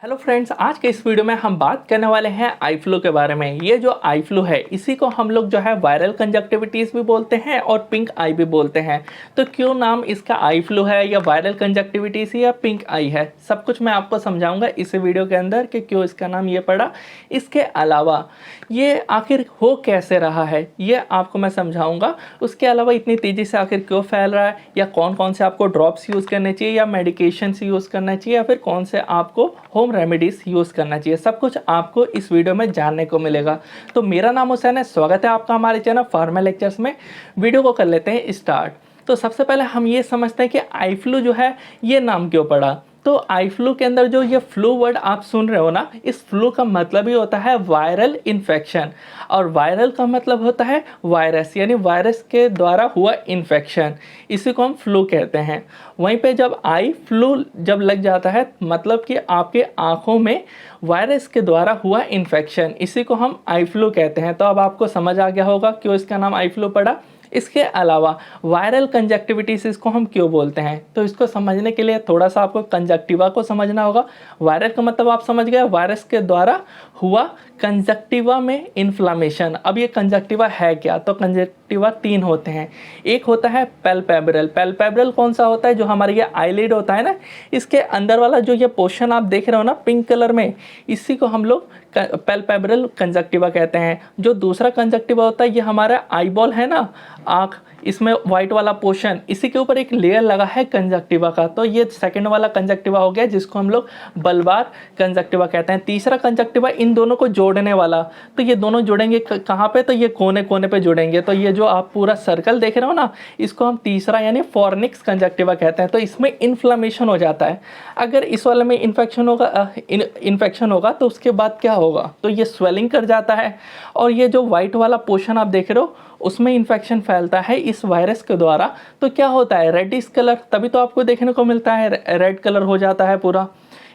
Hello friends, आज के इस वीडियो में हम बात करने वाले हैं आई फ्लू के बारे में। ये जो आई फ्लू है इसी को हम लोग जो है वायरल कंजक्टिविटीज़ भी बोलते हैं और पिंक आई भी बोलते हैं। तो क्यों नाम इसका आई फ्लू है या वायरल कंजक्टिविटीज़ या पिंक आई है, सब कुछ मैं आपको समझाऊंगा इस वीडियो के अंदर कि क्यों इसका नाम ये पड़ा। इसके अलावा ये आखिर हो कैसे रहा है ये आपको मैं समझाऊँगा। उसके अलावा इतनी तेज़ी से आखिर क्यों फैल रहा है, या कौन कौन से आपको ड्रॉप्स यूज़ करने चाहिए या मेडिकेशंस यूज़ करना चाहिए, या फिर कौन से आपको होम रेमेडीज़ यूज़ करना चाहिए, सब कुछ आपको इस वीडियो में जानने को मिलेगा। तो मेरा नाम हुसैन है, स्वागत है आपका हमारे चैनल फार्मा लेक्चर्स में। वीडियो को कर लेते हैं स्टार्ट। तो सबसे पहले हम ये समझते हैं कि आई फ्लू जो है ये नाम क्यों पड़ा। तो आई फ्लू के अंदर जो ये फ्लू वर्ड आप सुन रहे हो ना, इस फ्लू का मतलब ही होता है वायरल इन्फेक्शन, और वायरल का मतलब होता है वायरस, यानी वायरस के द्वारा हुआ इन्फेक्शन, इसी को हम फ्लू कहते हैं। वहीं पे जब आई फ्लू जब लग जाता है मतलब कि आपके आँखों में वायरस के द्वारा हुआ इन्फेक्शन, इसी को हम आई फ्लू कहते हैं। तो अब आपको समझ आ गया होगा क्यों इसका नाम आई फ्लू पड़ा। इसके अलावा वायरल कंजक्टिविटीज इसको हम क्यों बोलते हैं, तो इसको समझने के लिए थोड़ा सा आपको कंजक्टिवा को समझना होगा। वायरल का मतलब आप समझ गए, वायरस के द्वारा हुआ कंजक्टिवा में इन्फ्लामेशन। अब ये कंजक्टिवा है क्या, तो कंजक्टिवा तीन होते हैं। एक होता है पैल्पेब्रल। पैल्पेब्रल कौन सा होता है, जो हमारे ये आईलिड होता है ना, इसके अंदर वाला जो ये पोर्शन आप देख रहे हो ना पिंक कलर में, इसी को हम लोग पैल्पेब्रल कंजक्टिवा कहते हैं। जो दूसरा कंजक्टिवा होता है ये हमारा आईबॉल है ना, आँख, इसमें वाइट वाला पोर्शन, इसी के ऊपर एक लेयर लगा है कंजक्टिवा का, तो ये सेकंड वाला कंजक्टिवा हो गया जिसको हम लोग बल्बार कंजक्टिवा कहते हैं। तीसरा कंजक्टिवा इन दोनों को जोड़ने वाला, तो ये दोनों जुड़ेंगे कहाँ पे, तो ये कोने कोने पे जुड़ेंगे। तो ये जो आप पूरा सर्कल देख रहे हो ना, इसको हम तीसरा यानी फॉर्निक्स कंजक्टिवा कहते हैं। तो इसमें इन्फ्लामेशन हो जाता है। अगर इस वाले में इन्फेक्शन होगा तो उसके बाद क्या होगा, तो ये स्वेलिंग कर जाता है, और ये जो वाइट वाला पोर्शन आप देख रहे हो उसमें इन्फेक्शन फैलता है इस वायरस के द्वारा। तो क्या होता है, रेडिश कलर, तभी तो आपको देखने को मिलता है, रेड कलर हो जाता है पूरा।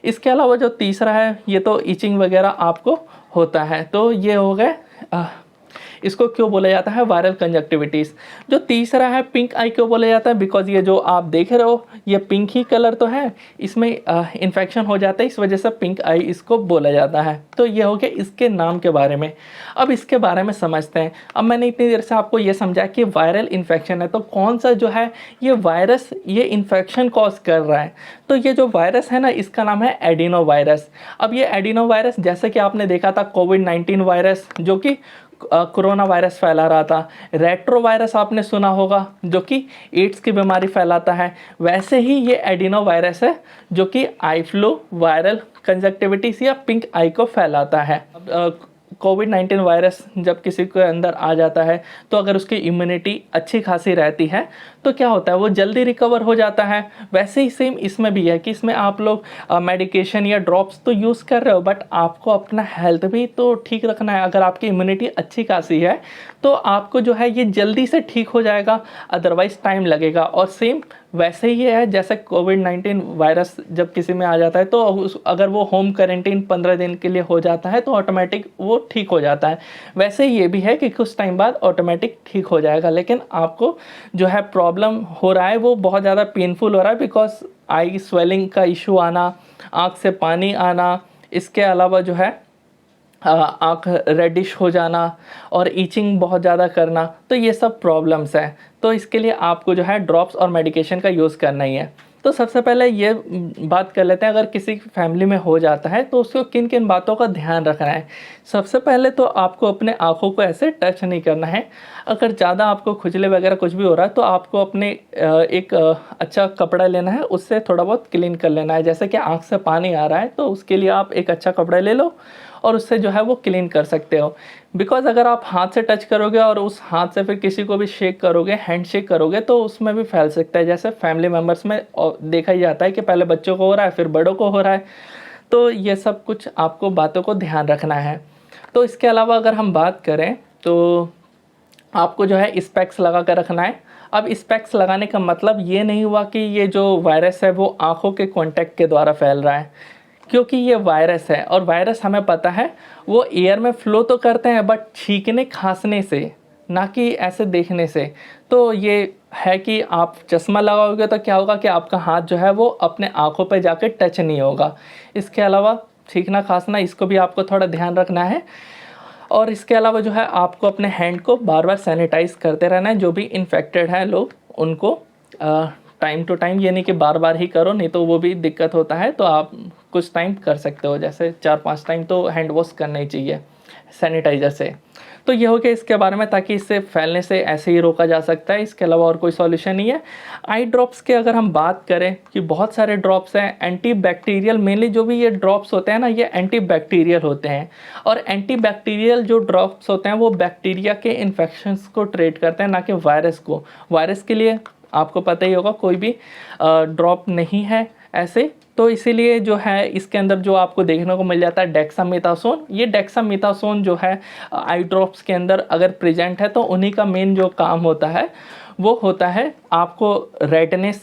इसके अलावा जो तीसरा है ये तो इचिंग वगैरह आपको होता है। तो ये हो गए इसको क्यों बोला जाता है, वायरल कंजक्टिविटीज़। जो तीसरा है पिंक आई क्यों बोला जाता है, बिकॉज ये जो आप देख रहे हो ये पिंक ही कलर तो है, इसमें इन्फेक्शन हो जाता है, इस वजह से पिंक आई इसको बोला जाता है। तो ये हो गया इसके नाम के बारे में। अब इसके बारे में समझते हैं। अब मैंने इतनी देर से आपको ये समझा कि वायरल इन्फेक्शन है, तो कौन सा जो है ये वायरस ये इन्फेक्शन कॉज कर रहा है। तो ये जो वायरस है ना, इसका नाम है एडिनो वायरस। अब ये एडिनो वायरस जैसे कि आपने देखा था कोविड-19 वायरस जो कि कोरोना वायरस फैला रहा था, रेट्रो वायरस आपने सुना होगा जो कि एड्स की बीमारी फैलाता है, वैसे ही ये एडिनो वायरस है जो कि आई फ्लू, वायरल कंजक्टिविटीज या पिंक आई को फैलाता है। कोविड-19 वायरस जब किसी के अंदर आ जाता है तो अगर उसकी इम्यूनिटी अच्छी खासी रहती है तो क्या होता है, वो जल्दी रिकवर हो जाता है। वैसे ही सेम इसमें भी है कि इसमें आप लोग मेडिकेशन या ड्रॉप्स तो यूज़ कर रहे हो, बट आपको अपना हेल्थ भी तो ठीक रखना है। अगर आपकी इम्यूनिटी अच्छी खासी है तो आपको जो है ये जल्दी से ठीक हो जाएगा, अदरवाइज़ टाइम लगेगा। और सेम वैसे ही है जैसे कोविड-19 वायरस जब किसी में आ जाता है तो अगर वो होम क्वारंटीन 15 दिन के लिए हो जाता है तो ऑटोमेटिक वो ठीक हो जाता है। वैसे ही ये भी है कि कुछ टाइम बाद ऑटोमेटिक ठीक हो जाएगा, लेकिन आपको जो है प्रॉब्लम हो रहा है वो बहुत ज़्यादा पेनफुल हो रहा है, बिकॉज आई स्वेलिंग का इशू आना, आँख से पानी आना, इसके अलावा जो है आँख रेडिश हो जाना और ईचिंग बहुत ज़्यादा करना, तो ये सब प्रॉब्लम्स हैं। तो इसके लिए आपको जो है ड्रॉप्स और मेडिकेशन का यूज़ करना ही है। तो सबसे पहले ये बात कर लेते हैं, अगर किसी फैमिली में हो जाता है तो उसको किन किन बातों का ध्यान रखना है। सबसे पहले तो आपको अपने आँखों को ऐसे टच नहीं करना है। अगर ज़्यादा आपको खुजले वगैरह कुछ भी हो रहा है तो आपको अपने एक अच्छा कपड़ा लेना है, उससे थोड़ा बहुत क्लीन कर लेना है। जैसे कि आँख से पानी आ रहा है तो उसके लिए आप एक अच्छा कपड़ा ले लो और उससे जो है वो क्लीन कर सकते हो। बिकॉज़ अगर आप हाथ से टच करोगे और उस हाथ से फिर किसी को भी शेक करोगे, हैंड शेक करोगे, तो उसमें भी फैल सकता है। जैसे फैमिली मेम्बर्स में देखा ही जाता है कि पहले बच्चों को हो रहा है फिर बड़ों को हो रहा है। तो ये सब कुछ आपको बातों को ध्यान रखना है। तो इसके अलावा अगर हम बात करें तो आपको जो है स्पेक्स लगा कर रखना है। अब स्पेक्स लगाने का मतलब ये नहीं हुआ कि ये जो वायरस है वो आँखों के कॉन्टैक्ट के द्वारा फैल रहा है, क्योंकि ये वायरस है और वायरस हमें पता है वो एयर में फ्लो तो करते हैं बट छींकने खांसने से, ना कि ऐसे देखने से। तो ये है कि आप चश्मा लगाओगे तो क्या होगा कि आपका हाथ जो है वो अपने आँखों पे जाके टच नहीं होगा। इसके अलावा छींकना खांसना, इसको भी आपको थोड़ा ध्यान रखना है। और इसके अलावा जो है आपको अपने हैंड को बार बार सैनिटाइज करते रहना है। जो भी इन्फेक्टेड है लोग उनको टाइम टू टाइम, यानी कि बार बार ही करो, नहीं तो वो भी दिक्कत होता है। तो आप कुछ टाइम कर सकते हो, जैसे 4-5 टाइम तो हैंड वॉश करना ही चाहिए सैनिटाइज़र से। तो ये हो गया इसके बारे में, ताकि इससे फैलने से ऐसे ही रोका जा सकता है। इसके अलावा और कोई सॉल्यूशन नहीं है। आई ड्रॉप्स की अगर हम बात करें कि बहुत सारे ड्रॉप्स हैं एंटी बैक्टीरियल, मेनली जो भी ये ड्रॉप्स होते हैं ना, ये एंटी बैक्टीरियल होते हैं। और एंटी बैक्टीरियल जो ड्रॉप्स होते हैं वो बैक्टीरिया के इन्फेक्शंस को ट्रीट करते हैं, ना कि वायरस को। वायरस के लिए आपको पता ही होगा कोई भी ड्रॉप नहीं है ऐसे। तो इसीलिए जो है इसके अंदर जो आपको देखने को मिल जाता है डेक्सामेथासोन, ये डेक्सामेथासोन जो है आई ड्रॉप्स के अंदर अगर प्रेजेंट है, तो उन्हीं का मेन जो काम होता है वो होता है आपको रेडनेस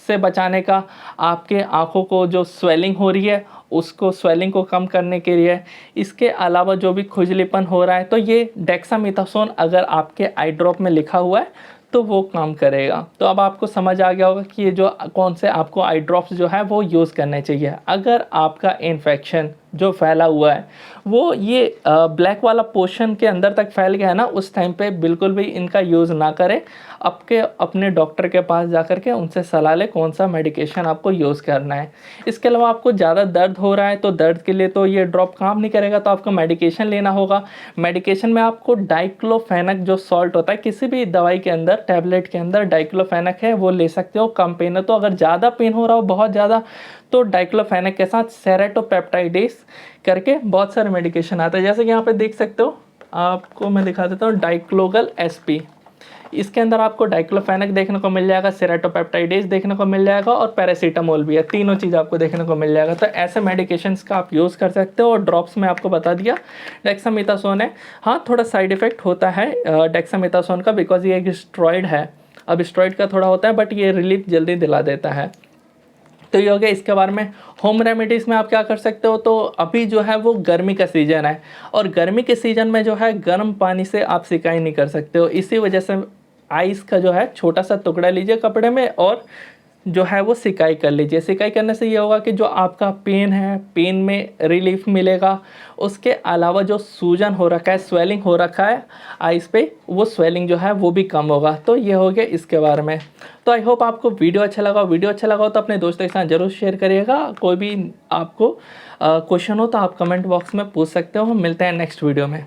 से बचाने का, आपके आँखों को जो स्वेलिंग हो रही है उसको, स्वेलिंग को कम करने के लिए। इसके अलावा जो भी खुजलीपन हो रहा है, तो ये डेक्सामेथासोन अगर आपके आई ड्रॉप में लिखा हुआ है तो वो काम करेगा। तो अब आपको समझ आ गया होगा कि ये जो कौन से आपको आई ड्रॉप्स जो है वो यूज़ करने चाहिए। अगर आपका इन्फेक्शन जो फैला हुआ है वो ये ब्लैक वाला पोर्शन के अंदर तक फैल गया है ना, उस टाइम पे बिल्कुल भी इनका यूज़ ना करें। अपने डॉक्टर के पास जा कर के उनसे सलाह लें कौन सा मेडिकेशन आपको यूज़ करना है। इसके अलावा आपको ज़्यादा दर्द हो रहा है तो दर्द के लिए तो ये ड्रॉप काम नहीं करेगा, तो आपको मेडिकेशन लेना होगा। मेडिकेशन में आपको डाइक्लोफेनक जो सॉल्ट होता है, किसी भी दवाई के अंदर, टैबलेट के अंदर डाइक्लोफेनक है वो ले सकते हो। कम पेन है तो, अगर ज़्यादा पेन हो रहा हो बहुत ज़्यादा, तो डाइक्लोफेनक के साथ सेरेटोपेप्टाइडेस करके बहुत सारे मेडिकेशन आते हैं। जैसे कि यहाँ पे देख सकते हो, आपको मैं दिखा देता हूँ डाइक्लोगल एसपी। इसके अंदर आपको डाइक्लोफेनक देखने को मिल जाएगा, सेरेटोपेप्टाइडेस देखने को मिल जाएगा और पैरासीटामोल भी है। तीनों चीज़ आपको देखने को मिल जाएगा। तो ऐसे मेडिकेशंस का आप यूज़ कर सकते हो। और ड्रॉप्स में आपको बता दिया डेक्सामेथासोन है। हाँ, थोड़ा साइड इफेक्ट होता है डेक्सामेथासोन का, बिकॉज ये एक स्टेरॉइड है। अब स्टेरॉइड का थोड़ा होता है, बट ये रिलीफ जल्दी दिला देता है। तो ये हो गया इसके बारे में। होम रेमेडीज़ में आप क्या कर सकते हो, तो अभी जो है वो गर्मी का सीज़न है, और गर्मी के सीज़न में जो है गर्म पानी से आप सिकाई नहीं कर सकते हो। इसी वजह से आइस का जो है छोटा सा टुकड़ा लीजिए कपड़े में और जो है वो सिकाई कर लीजिए। सिकाई करने से ये होगा कि जो आपका पेन है, पेन में रिलीफ मिलेगा। उसके अलावा जो सूजन हो रखा है, स्वेलिंग हो रखा है आइस पे, वो स्वेलिंग जो है वो भी कम होगा। तो ये हो गया इसके बारे में। तो आई होप आपको वीडियो अच्छा लगा। वीडियो अच्छा लगा हो तो अपने दोस्तों के साथ ज़रूर शेयर करिएगा। कोई भी आपको क्वेश्चन हो तो आप कमेंट बॉक्स में पूछ सकते हो। हम मिलते हैं नेक्स्ट वीडियो में।